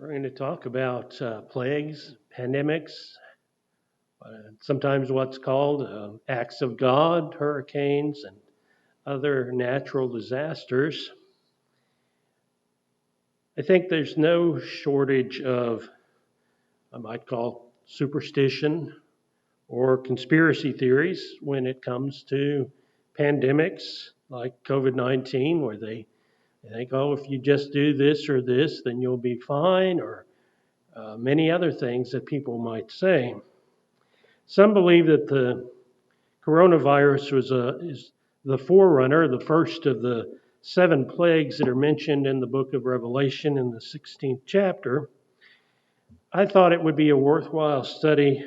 We're going to talk about plagues, pandemics, sometimes what's called acts of God, hurricanes, and other natural disasters. I think there's no shortage of, I might call, superstition or conspiracy theories when it comes to pandemics like COVID-19, where they think, oh, if you just do this or this, then you'll be fine, or many other things that people might say. Some believe that the coronavirus is the forerunner, the first of the 7 plagues that are mentioned in the book of Revelation in the 16th chapter. I thought it would be a worthwhile study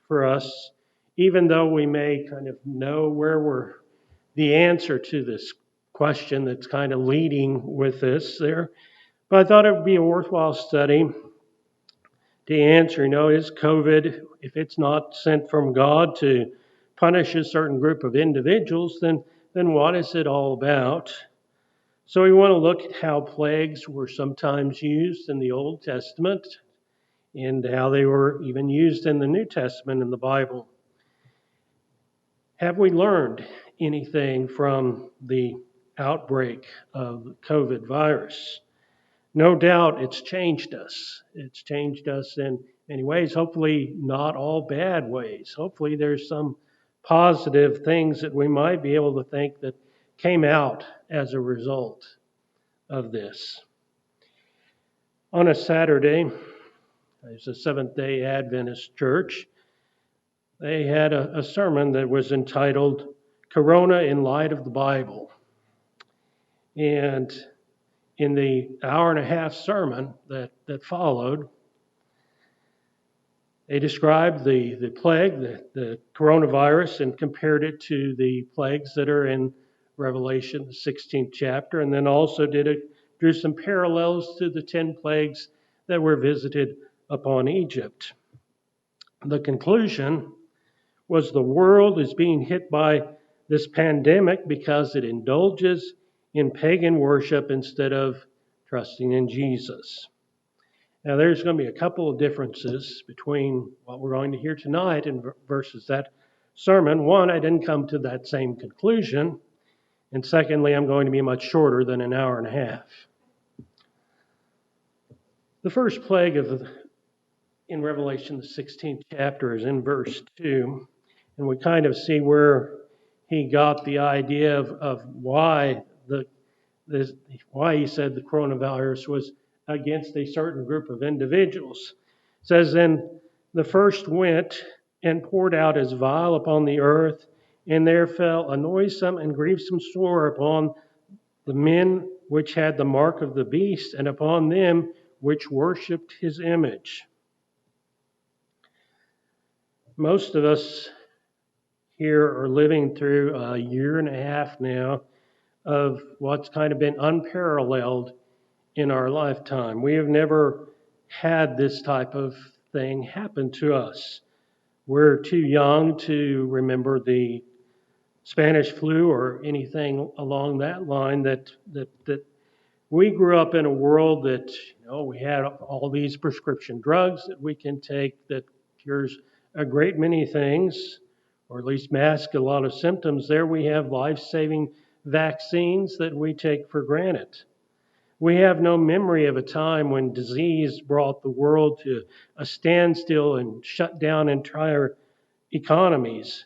for us, even though we may kind of know where we're the answer to this question that's kind of leading with this there. But I thought it would be a worthwhile study to answer, is COVID, if it's not sent from God to punish a certain group of individuals, then what is it all about? So we want to look at how plagues were sometimes used in the Old Testament and how they were even used in the New Testament in the Bible. Have we learned anything from the outbreak of the COVID virus? No doubt it's changed us. It's changed us in many ways, hopefully not all bad ways. Hopefully there's some positive things that we might be able to think that came out as a result of this. On a Saturday, there's a Seventh-day Adventist church. They had a sermon that was entitled Corona in Light of the Bible. And in the hour and a half sermon that followed, they described the plague, the coronavirus, and compared it to the plagues that are in Revelation, the 16th chapter, and then also drew some parallels to the 10 plagues that were visited upon Egypt. The conclusion was the world is being hit by this pandemic because it indulges in pagan worship instead of trusting in Jesus. Now, there's going to be a couple of differences between what we're going to hear tonight and versus that sermon. One, I didn't come to that same conclusion. And secondly, I'm going to be much shorter than an hour and a half. The first plague in Revelation, the 16th chapter, is in verse 2. And we kind of see where he got the idea of why he said the coronavirus was against a certain group of individuals. It says, then the first went and poured out his vial upon the earth, and there fell a noisome and grievous sore upon the men which had the mark of the beast, and upon them which worshipped his image. Most of us here are living through a year and a half now of what's kind of been unparalleled in our lifetime. We have never had this type of thing happen to us. We're too young to remember the Spanish flu or anything along that line. That we grew up in a world that we had all these prescription drugs that we can take that cures a great many things, or at least mask a lot of symptoms. There we have life-saving vaccines that we take for granted. We have no memory of a time when disease brought the world to a standstill and shut down entire economies.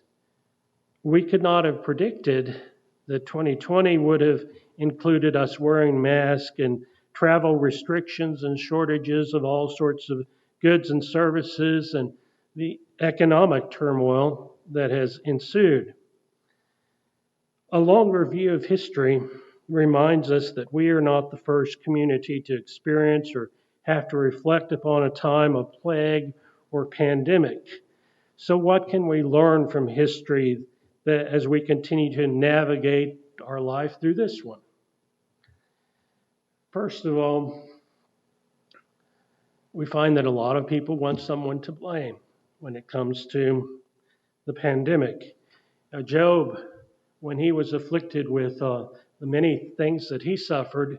We could not have predicted that 2020 would have included us wearing masks and travel restrictions and shortages of all sorts of goods and services and the economic turmoil that has ensued. A longer view of history reminds us that we are not the first community to experience or have to reflect upon a time of plague or pandemic. So what can we learn from history that as we continue to navigate our life through this one? First of all, we find that a lot of people want someone to blame when it comes to the pandemic. Now, Job, when he was afflicted with the many things that he suffered,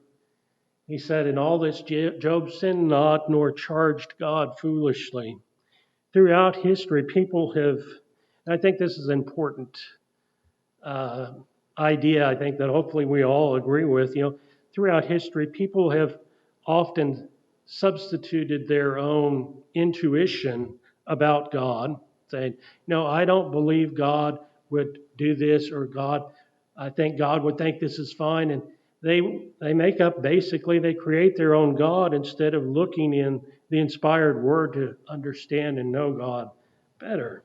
He said, "In all this, Job sinned not, nor charged God foolishly." Throughout history, people have, and I think this is an important uh, idea, I think that hopefully we all agree with. Throughout history, people have often substituted their own intuition about God, saying, "No, I don't believe God would do this," or "God, I think God would think this is fine." And they make up, basically, they create their own God instead of looking in the inspired word to understand and know God better.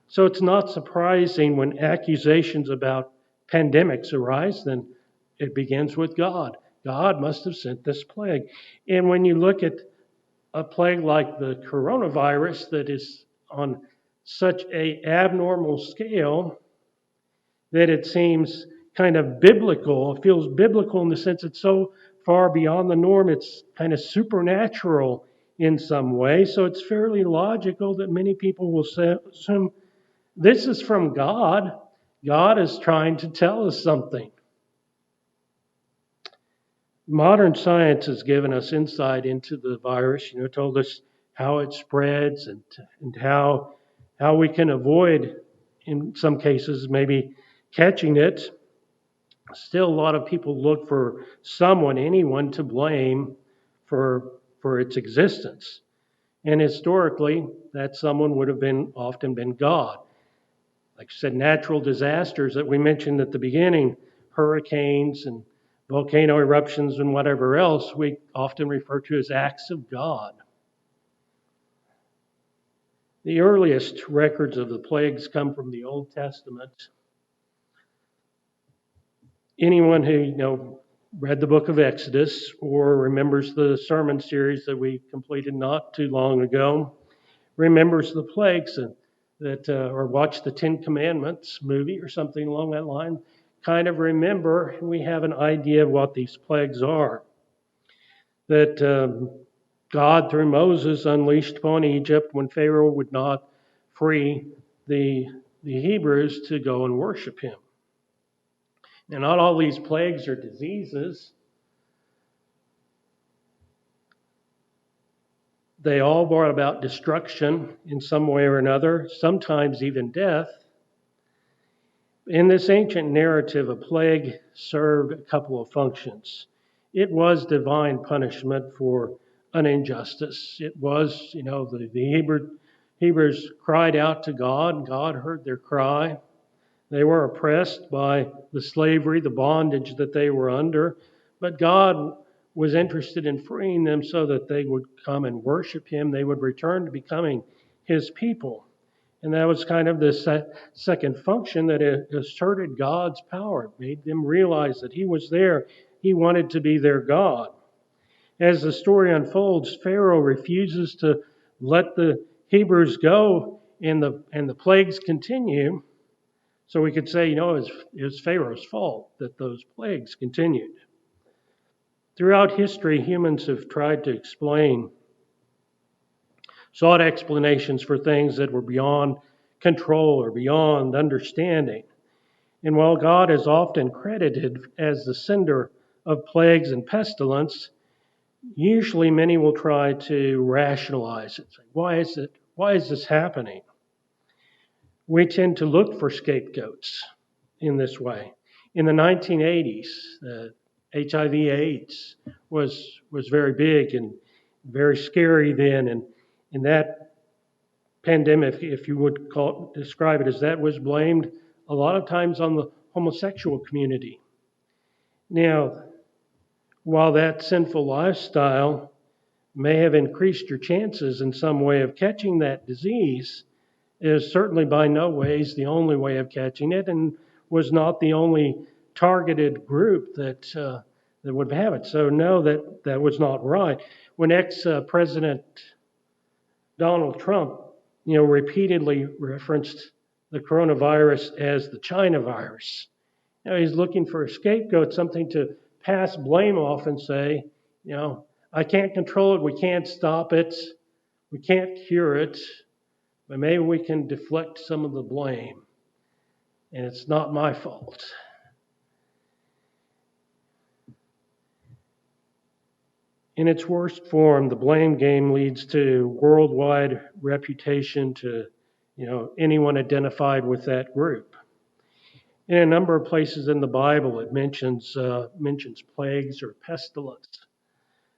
So it's not surprising when accusations about pandemics arise, then it begins with God. God must have sent this plague. And when you look at a plague like the coronavirus that is on such a abnormal scale that it seems kind of biblical, it feels biblical in the sense it's so far beyond the norm, it's kind of supernatural in some way. So it's fairly logical that many people will assume this is from God. God is trying to tell us something. Modern science has given us insight into the virus, told us how it spreads and how we can avoid, in some cases, maybe catching it. Still, a lot of people look for someone, anyone to blame for its existence. And historically, that someone would have often been God. Like I said, natural disasters that we mentioned at the beginning, hurricanes and volcano eruptions and whatever else, we often refer to as acts of God. The earliest records of the plagues come from the Old Testament. Anyone who read the book of Exodus or remembers the sermon series that we completed not too long ago remembers the plagues or watched the Ten Commandments movie or something along that line, kind of remember, and we have an idea of what these plagues are. That God, through Moses, unleashed upon Egypt when Pharaoh would not free the Hebrews to go and worship him. Now, not all these plagues are diseases. They all brought about destruction in some way or another, sometimes even death. In this ancient narrative, a plague served a couple of functions. It was divine punishment for an injustice. It was, the Hebrews cried out to God, and God heard their cry. They were oppressed by the slavery, the bondage that they were under, but God was interested in freeing them so that they would come and worship him. They would return to becoming his people. And that was kind of the second function, that it asserted God's power. It made them realize that he was there. He wanted to be their God. As the story unfolds, Pharaoh refuses to let the Hebrews go, and the plagues continue. So we could say, it was Pharaoh's fault that those plagues continued. Throughout history, humans have tried to sought explanations for things that were beyond control or beyond understanding. And while God is often credited as the sender of plagues and pestilence, usually many will try to rationalize it. Say, why is this happening? We tend to look for scapegoats in this way. In the 1980s, HIV/AIDS was very big and very scary then, and that pandemic, if you would describe it as that, was blamed a lot of times on the homosexual community. Now, while that sinful lifestyle may have increased your chances in some way of catching that disease, it is certainly by no ways the only way of catching it, and was not the only targeted group that would have it. So no, that was not right. When ex-President Donald Trump, repeatedly referenced the coronavirus as the China virus. He's looking for a scapegoat, something to pass blame off and say, I can't control it, we can't stop it, we can't cure it, but maybe we can deflect some of the blame. And it's not my fault. In its worst form, the blame game leads to worldwide reputation to anyone identified with that group. In a number of places in the Bible, it mentions plagues or pestilence.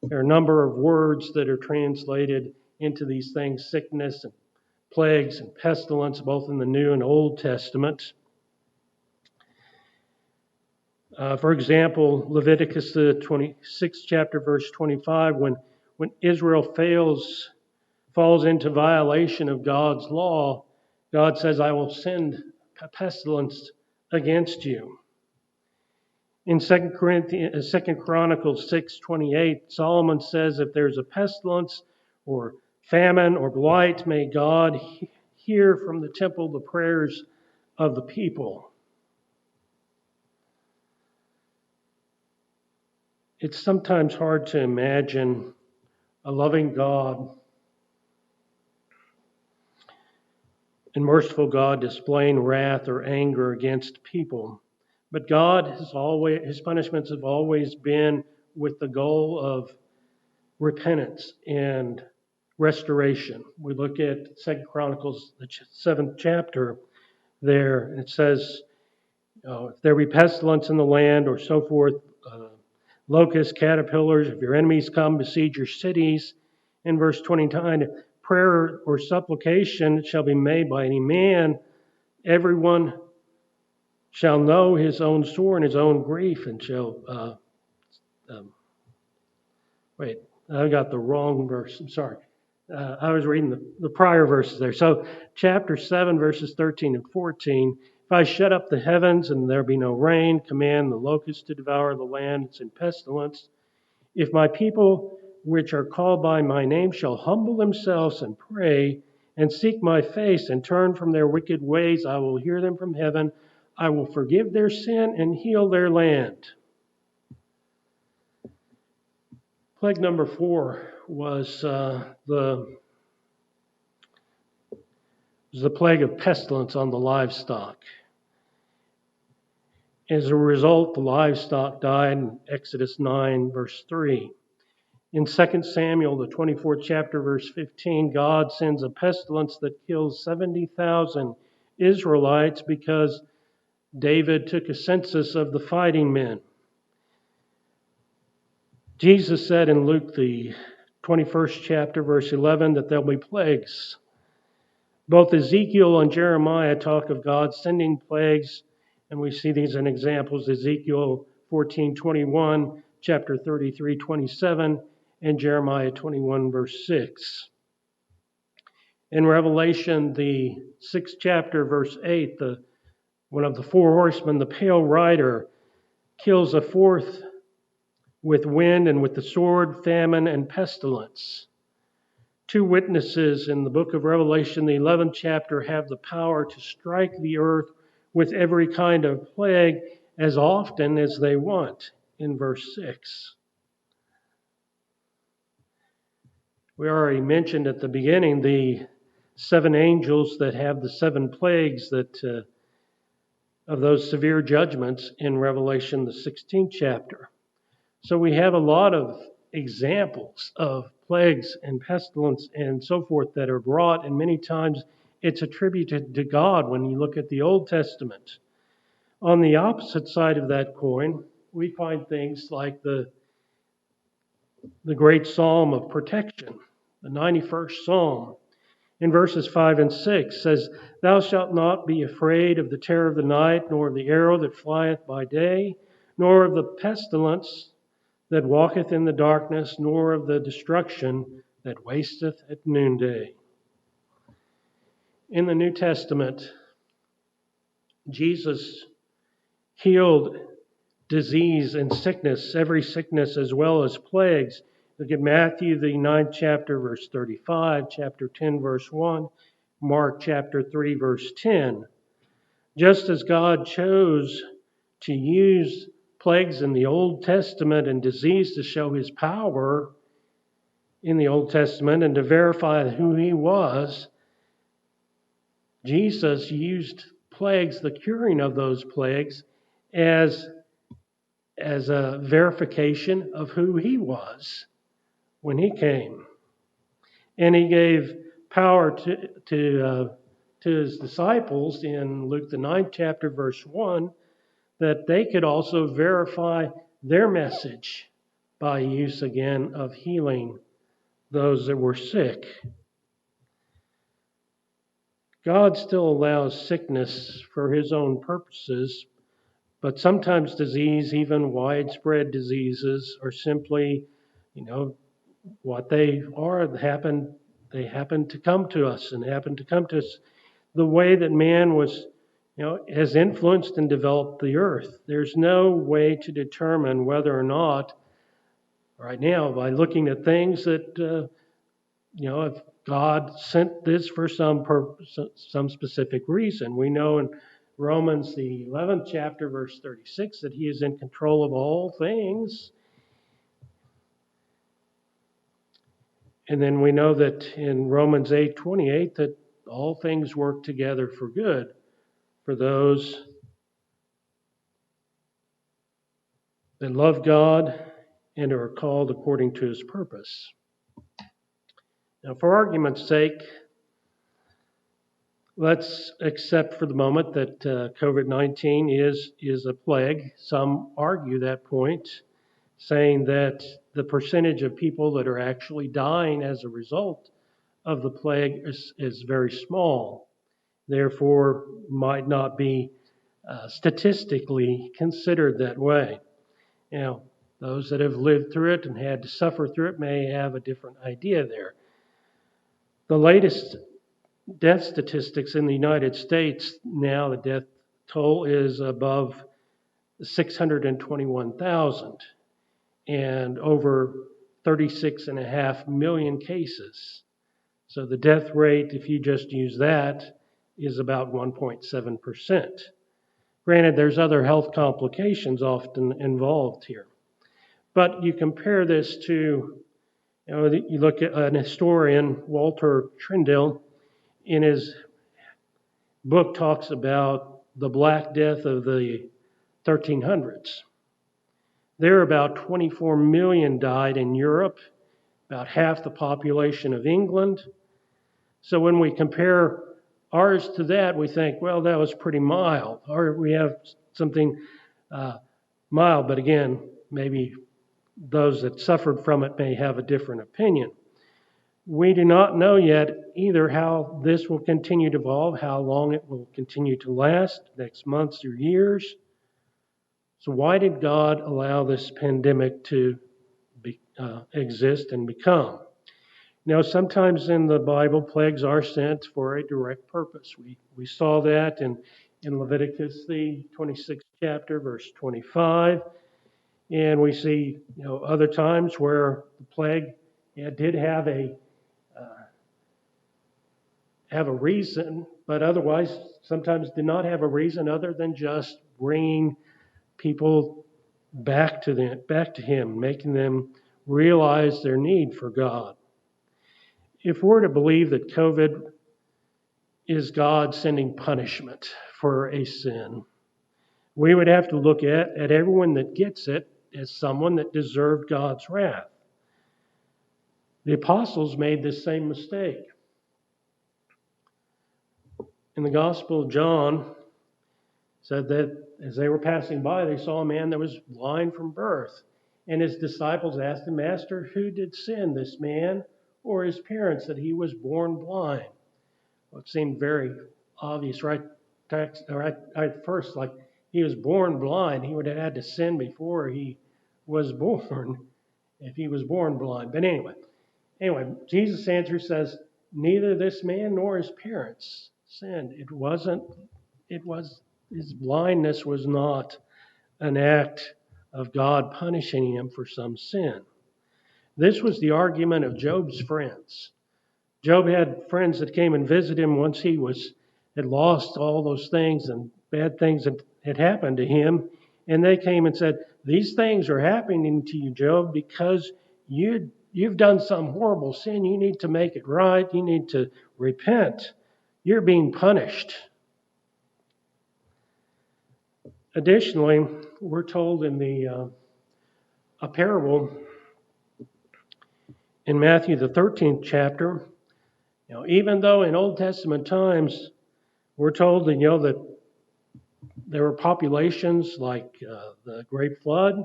There are a number of words that are translated into these things: sickness and plagues and pestilence, both in the New and Old Testament. For example, Leviticus the 26th chapter, verse 25, when Israel falls into violation of God's law, God says, "I will send a pestilence against you." In 2 Chronicles 6:28, Solomon says, "If there's a pestilence or famine or blight, may God hear from the temple the prayers of the people." It's sometimes hard to imagine a loving God and merciful God displaying wrath or anger against people. But His punishments have always been with the goal of repentance and restoration. We look at 2 Chronicles, the 7th chapter there, and it says, if there be pestilence in the land or so forth, locusts, caterpillars, if your enemies come, besiege your cities. In verse 29, prayer or supplication shall be made by any man. Everyone shall know his own sore and his own grief, and shall, wait, I got the wrong verse. I'm sorry. I was reading the prior verses there. So chapter 7, verses 13 and 14. If I shut up the heavens and there be no rain, command the locusts to devour the land, it's in pestilence. If my people which are called by my name shall humble themselves and pray and seek my face and turn from their wicked ways, I will hear them from heaven. I will forgive their sin and heal their land. Plague number 4 was the plague of pestilence on the livestock. As a result, the livestock died in Exodus 9, verse 3. In 2 Samuel, the 24th chapter, verse 15, God sends a pestilence that kills 70,000 Israelites because David took a census of the fighting men. Jesus said in Luke, the 21st chapter, verse 11, that there'll be plagues. Both Ezekiel and Jeremiah talk of God sending plagues, and we see these in examples: Ezekiel 14:21, chapter 33:27, and Jeremiah 21, verse 6. In Revelation, the 6th chapter, verse 8, one of the four horsemen, the pale rider, kills a fourth with wind and with the sword, famine, and pestilence. Two witnesses in the book of Revelation, the 11th chapter, have the power to strike the earth with every kind of plague as often as they want, in verse 6. We already mentioned at the beginning the 7 angels that have the 7 plagues that of those severe judgments in Revelation, the 16th chapter. So we have a lot of examples of plagues and pestilence and so forth that are brought, and many times it's attributed to God when you look at the Old Testament. On the opposite side of that coin, we find things like the great psalm of protection, the 91st psalm. In verses 5 and 6 says, "Thou shalt not be afraid of the terror of the night, nor of the arrow that flieth by day, nor of the pestilence that walketh in the darkness, nor of the destruction that wasteth at noonday." In the New Testament, Jesus healed disease and sickness, every sickness as well as plagues. Look at Matthew, the 9th chapter, verse 35, chapter 10, verse 1, Mark chapter 3, verse 10. Just as God chose to use plagues in the Old Testament and disease to show his power in the Old Testament and to verify who he was, Jesus used plagues, the curing of those plagues, as a verification of who he was. when he came. And he gave power to his disciples in Luke the 9th chapter, verse 1, that they could also verify their message by use again of healing those that were sick. God still allows sickness for his own purposes, but sometimes disease, even widespread diseases, are simply, what they are. They happen to come to us and happen to come to us the way that man was, has influenced and developed the earth. There's no way to determine whether or not, right now, by looking at things that, if God sent this for some purpose, some specific reason. We know in Romans, the 11th chapter, verse 36, that he is in control of all things. And then we know that in Romans 8:28 that all things work together for good for those that love God and are called according to his purpose. Now, for argument's sake, let's accept for the moment that COVID-19 is a plague. Some argue that point, saying that the percentage of people that are actually dying as a result of the plague is very small, therefore might not be statistically considered that way. Those that have lived through it and had to suffer through it may have a different idea there. The latest death statistics in the United States now, the death toll is above 621,000 and over 36.5 million cases. So the death rate, if you just use that, is about 1.7%. Granted, there's other health complications often involved here. But you compare this to, you look at an historian, Walter Trindle, in his book talks about the Black Death of the 1300s. There, about 24 million died in Europe, about half the population of England. So when we compare ours to that, we think, well, that was pretty mild. Or we have something mild, but again, maybe those that suffered from it may have a different opinion. We do not know yet either how this will continue to evolve, how long it will continue to last, next months or years. So why did God allow this pandemic to exist and become? Sometimes in the Bible, plagues are sent for a direct purpose. We saw that in Leviticus, the 26th chapter, verse 25. And we see, other times where the plague did have a reason, but otherwise sometimes did not have a reason other than just bringing people back to him, making them realize their need for God. If we're to believe that COVID is God sending punishment for a sin, we would have to look at everyone that gets it as someone that deserved God's wrath. The apostles made this same mistake. In the Gospel of John, said that as they were passing by, they saw a man that was blind from birth. And his disciples asked him, Master, who did sin, this man or his parents, that he was born blind? Well, it seemed very obvious right at first, like he was born blind. He would have had to sin before he was born if he was born blind. But anyway, Jesus' answer says, neither this man nor his parents sinned. His blindness was not an act of God punishing him for some sin. This was the argument of Job's friends. Job had friends that came and visited him once he had lost all those things and bad things that had happened to him. And they came and said, these things are happening to you, Job, because you've done some horrible sin. You need to make it right. You need to repent. You're being punished. Additionally, we're told in a parable In Matthew, the 13th chapter, even though in Old Testament times we're told that, that there were populations like the Great Flood,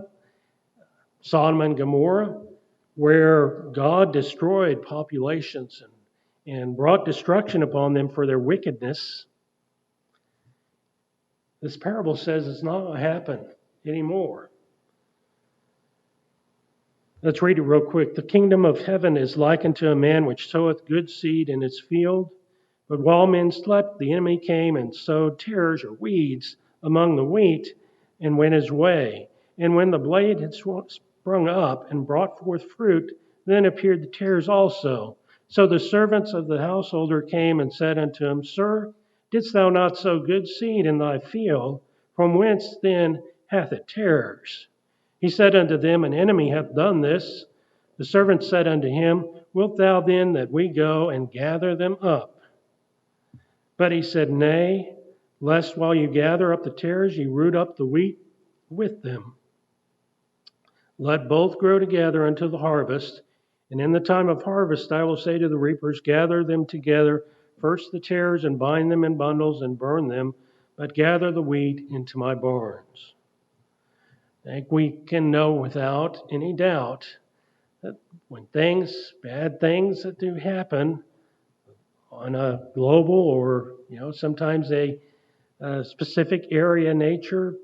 Sodom and Gomorrah, where God destroyed populations and brought destruction upon them for their wickedness. This parable says it's not going to happen anymore. Let's read it real quick. The kingdom of heaven is likened to a man which soweth good seed in his field. But while men slept, the enemy came and sowed tares or weeds among the wheat and went his way. And when the blade had sprung up and brought forth fruit, then appeared the tares also. So the servants of the householder came and said unto him, Sir, didst thou not sow good seed in thy field? From whence then hath it tares? He said unto them, An enemy hath done this. The servant said unto him, Wilt thou then that we go and gather them up? But he said, Nay, lest while you gather up the tares, ye root up the wheat with them. Let both grow together until the harvest. And in the time of harvest I will say to the reapers, Gather them together, first the tares, and bind them in bundles, and burn them, but gather the wheat into my barns. I think we can know without any doubt that when bad things that do happen on a global or, sometimes a specific area nature,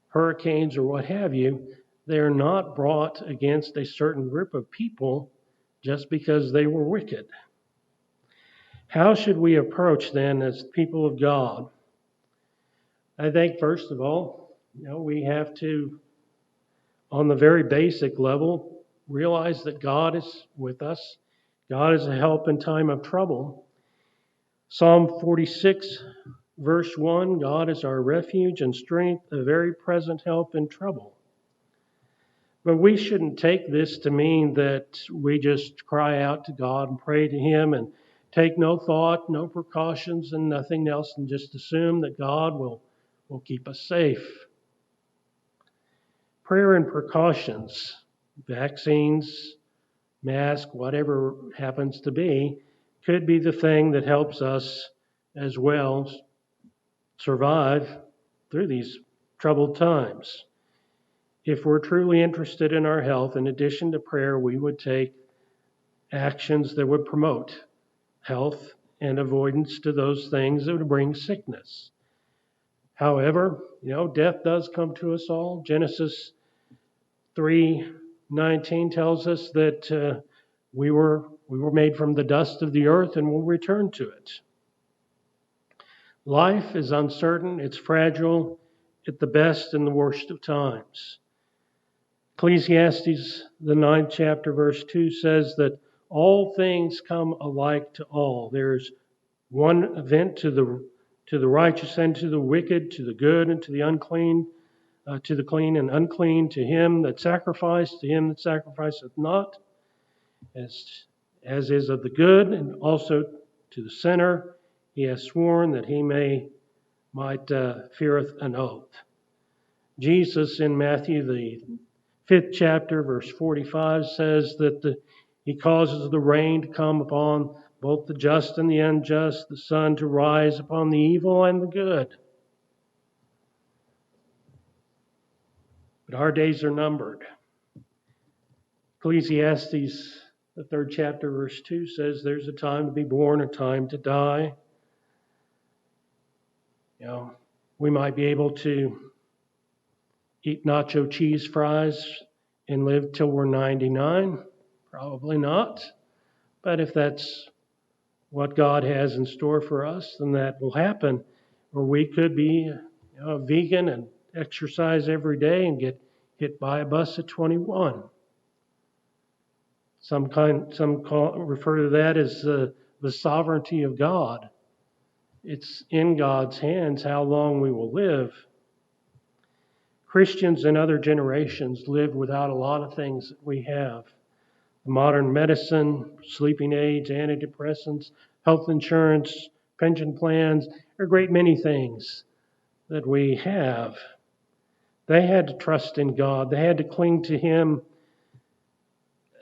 hurricanes or what have you, they're not brought against a certain group of people just because they were wicked. How should we approach then as people of God? I think, first of all, we have to, on the very basic level, realize that God is with us. God is a help in time of trouble. Psalm 46, verse 1, God is our refuge and strength, a very present help in trouble. But we shouldn't take this to mean that we just cry out to God and pray to Him and take no thought, no precautions, and nothing else, and just assume that God will keep us safe. Prayer and precautions, vaccines, mask, whatever happens to be, could be the thing that helps us as well survive through these troubled times. If we're truly interested in our health, in addition to prayer, we would take actions that would promote health and avoidance to those things that would bring sickness. However, death does come to us all. Genesis 3:19 tells us that we were made from the dust of the earth and will return to it. Life is uncertain, it's fragile, at the best and the worst of times. Ecclesiastes, the 9th chapter, verse 2 says that all things come alike to all. There's one event to the righteous and to the wicked, to the good and to the unclean, to the clean and unclean, to him that sacrificed, to him that sacrificeth not, as is of the good, and also to the sinner. He has sworn that he might feareth an oath. Jesus in Matthew, the 5th chapter, verse 45, says that He causes the rain to come upon both the just and the unjust, the sun to rise upon the evil and the good. But our days are numbered. Ecclesiastes, the 3rd chapter, verse 2 says there's a time to be born, a time to die. We might be able to eat nacho cheese fries and live till we're 99. Probably not. But if that's what God has in store for us, then that will happen. Or we could be vegan and exercise every day and get hit by a bus at 21. Some refer to that as the sovereignty of God. It's in God's hands how long we will live. Christians in other generations lived without a lot of things that we have. Modern medicine, sleeping aids, antidepressants, health insurance, pension plans, a great many things that we have. They had to trust in God. They had to cling to Him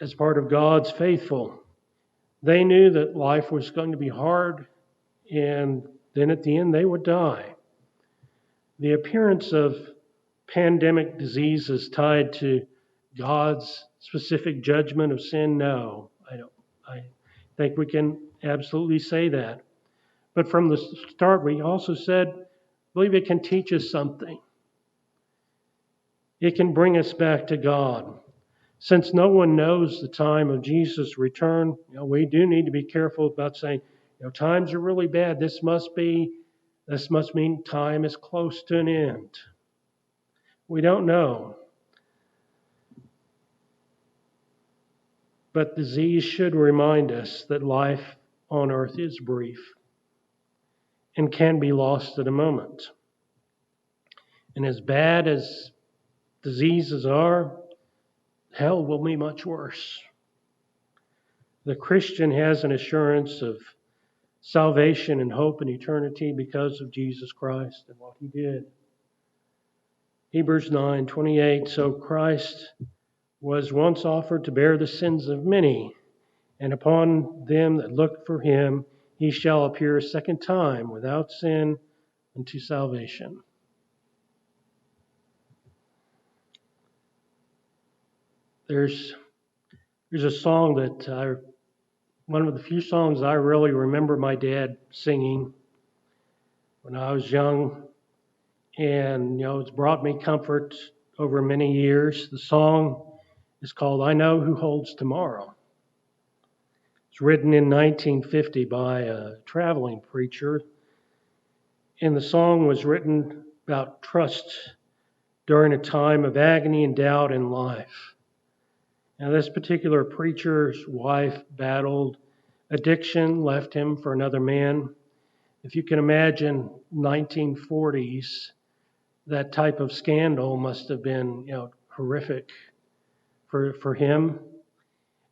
as part of God's faithful. They knew that life was going to be hard, and then at the end they would die. The appearance of pandemic diseases tied to God's specific judgment of sin, no. I think we can absolutely say that. But from the start, we also said, I believe it can teach us something. It can bring us back to God. Since no one knows the time of Jesus' return, we do need to be careful about saying, times are really bad. This must mean time is close to an end. We don't know. But disease should remind us that life on earth is brief and can be lost at a moment. And as bad as diseases are, hell will be much worse. The Christian has an assurance of salvation and hope in eternity because of Jesus Christ and what he did. Hebrews 9:28, so Christ was once offered to bear the sins of many, and upon them that look for him he shall appear a second time without sin unto salvation. There's a song that one of the few songs I really remember my dad singing when I was young, and it's brought me comfort over many years. The song is called I Know Who Holds Tomorrow. It's written in 1950 by a traveling preacher, and the song was written about trust during a time of agony and doubt in life. Now, this particular preacher's wife battled addiction, left him for another man. If you can imagine 1940s, that type of scandal must have been, horrific for him.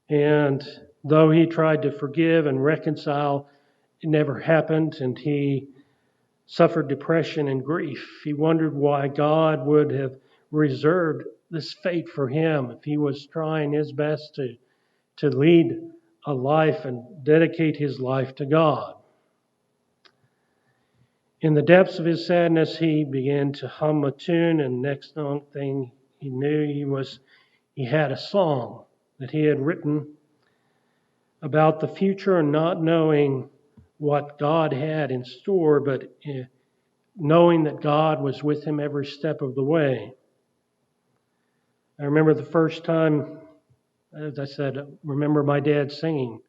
And though he tried to forgive and reconcile, it never happened, and he suffered depression and grief. He wondered why God would have reserved this fate for him if he was trying his best to lead a life and dedicate his life to God. In the depths of his sadness, he began to hum a tune, and next thing he knew, he had a song that he had written about the future and not knowing what God had in store, but knowing that God was with him every step of the way. I remember the first time, as I said, remember my dad singing,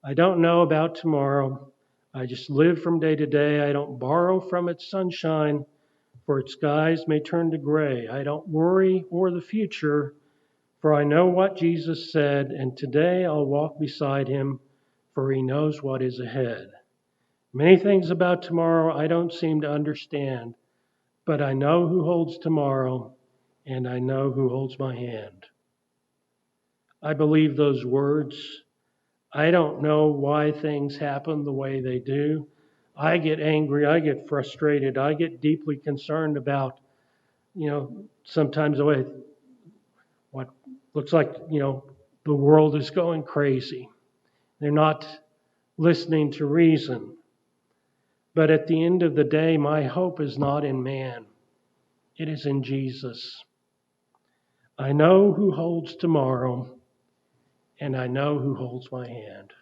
I don't know about tomorrow. I just live from day to day. I don't borrow from its sunshine, for its skies may turn to gray. I don't worry o'er the future, for I know what Jesus said, and today I'll walk beside him, for he knows what is ahead. Many things about tomorrow I don't seem to understand, but I know who holds tomorrow, and I know who holds my hand. I believe those words. I don't know why things happen the way they do. I get angry, I get frustrated, I get deeply concerned about, sometimes the way what looks like, the world is going crazy. They're not listening to reason. But at the end of the day, my hope is not in man. It is in Jesus. I know who holds tomorrow, and I know who holds my hand.